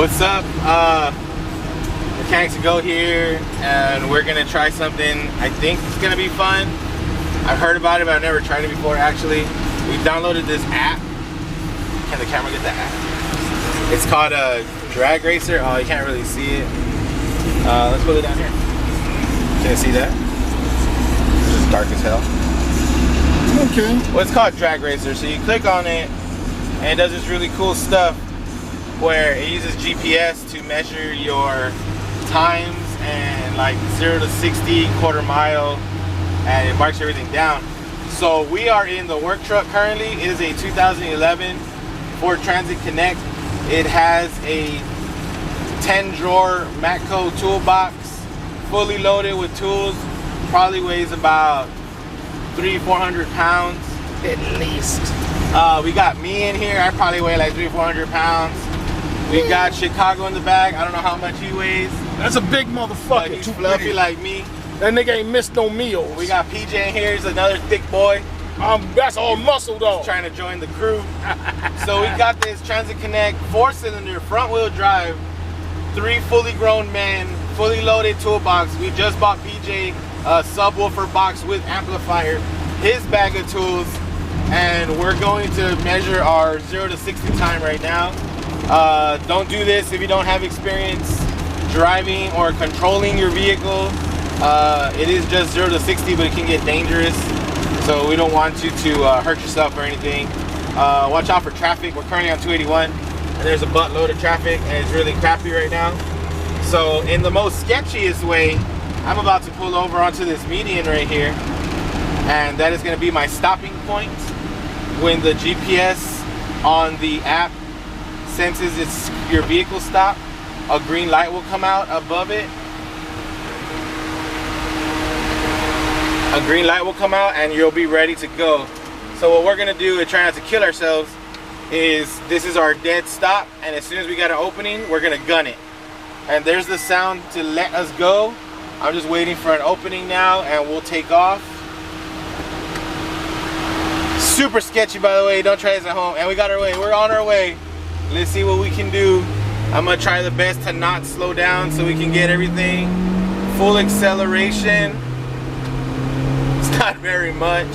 What's up? Mechanics to Go here, and we're gonna try something I think it's gonna be fun. I've heard about it, but I've never tried it before actually. We downloaded this app. Can the camera get the app? It's called Drag Racer. Oh, you can't really see it. Let's put it down here. Can you see that? It's dark as hell. Okay. Well, it's called Drag Racer. So you click on it, and it does this really cool stuff where it uses GPS to measure your times and like 0 to 60, quarter mile, and it marks everything down. So we are in the work truck currently. It is a 2011 Ford Transit Connect. It has a 10-drawer Matco toolbox, fully loaded with tools. Probably weighs about 300-400 pounds at least. We got me in here. I probably weigh like 300-400 pounds. We got Chicago in the back. I don't know how much he weighs. That's a big motherfucker. He's fluffy like me. That nigga ain't missed no meals. We got PJ in here. He's another thick boy. That's all muscle though. He's trying to join the crew. So we got this Transit Connect 4-cylinder front wheel drive, 3 fully grown men, fully loaded toolbox. We just bought PJ a subwoofer box with amplifier, his bag of tools, and we're going to measure our 0 to 60 time right now. Don't do this if you don't have experience driving or controlling your vehicle. It is just 0 to 60, but it can get dangerous. So we don't want you to hurt yourself or anything. Watch out for traffic. We're currently on 281, and there's a buttload of traffic, and it's really crappy right now. So in the most sketchiest way, I'm about to pull over onto this median right here, and that is going to be my stopping point. When the GPS on the app senses it's your vehicle stop, a green light will come out above it. A green light will come out and you'll be ready to go. So what we're gonna do to try not to kill ourselves is, this is our dead stop, and as soon as we got an opening, we're gonna gun it. And there's the sound to let us go. I'm just waiting for an opening now, and we'll take off. Super sketchy, by the way. Don't try this at home. And we got our way. We're on our way. Let's see what we can do. I'm gonna try the best to not slow down so we can get everything. Full acceleration. It's not very much.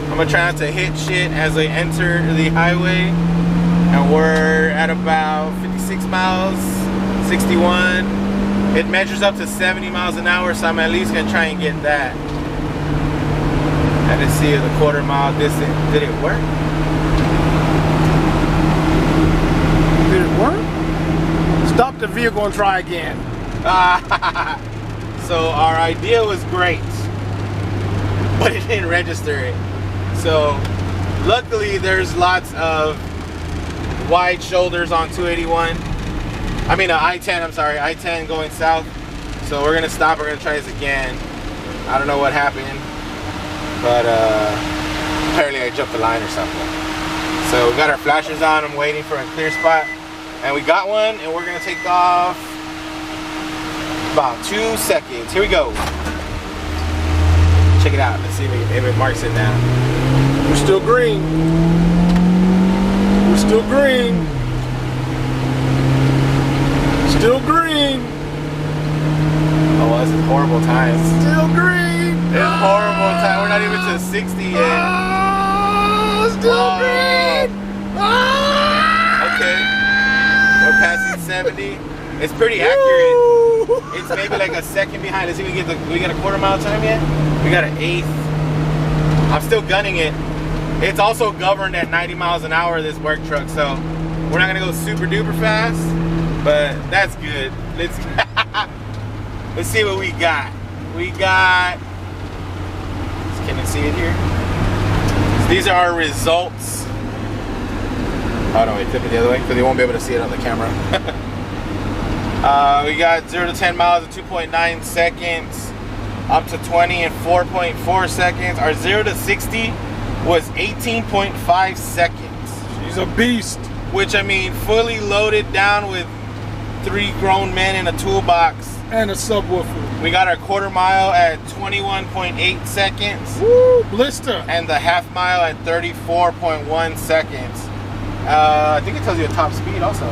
I'm gonna try not to hit shit as I enter the highway. And we're at about 56 miles, 61. It measures up to 70 miles an hour, so I'm at least gonna try and get that. And to see the quarter mile distance. Did it work? Did it work? Stop the vehicle and try again. So our idea was great, but it didn't register it. So luckily there's lots of wide shoulders on 281. I mean I-10, I'm sorry, I-10 going south. So we're gonna stop, we're gonna try this again. I don't know what happened, but apparently I jumped the line or something. So we got our flashers on, I'm waiting for a clear spot. And we got one, and we're gonna take off about 2 seconds. Here we go. Check it out, let's see if it marks it now. We're still green. We're still green. Still green. Oh, well, this is horrible time. Still green. It's horrible time. We're not even to 60 yet. Still green. Okay. We're passing 70. It's pretty accurate. It's maybe like a second behind. Let's see if we get a quarter mile time yet. We got an 1/8. I'm still gunning it. It's also governed at 90 miles an hour, this work truck, so we're not gonna go super duper fast, but that's good. Let's see what we got. We got, can you see it here? So these are our results. Oh no, wait, flip it the other way because they won't be able to see it on the camera. We got 0 to 10 miles in 2.9 seconds, up to 20 in 4.4 seconds. Our 0 to 60 was 18.5 seconds. She's a beast. Which, I mean, fully loaded down with 3 grown men in a toolbox. And a subwoofer. We got our quarter mile at 21.8 seconds. Woo, blister. And the half mile at 34.1 seconds. I think it tells you a top speed also.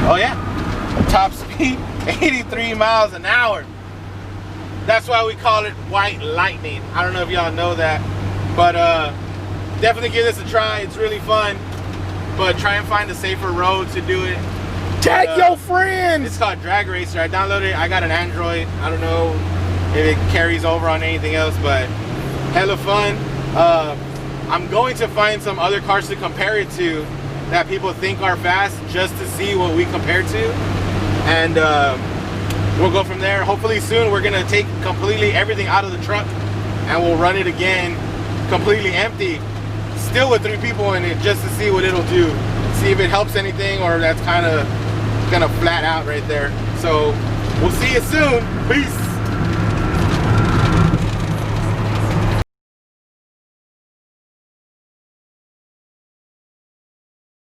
Oh yeah, top speed 83 miles an hour. That's why we call it white lightning. I don't know if y'all know that, but definitely give this a try. It's really fun, but try and find a safer road to do it. Tag your friends. It's called Drag Racer. I downloaded it. I got an Android. I don't know if it carries over on anything else, but hella fun. I'm going to find some other cars to compare it to that people think are fast, just to see what we compare to, and we'll go from there. Hopefully soon we're gonna take completely everything out of the truck and we'll run it again completely empty, still with 3 people in it, just to see what it'll do, see if it helps anything, or that's kind of gonna flat out right there. So we'll see you soon. Peace.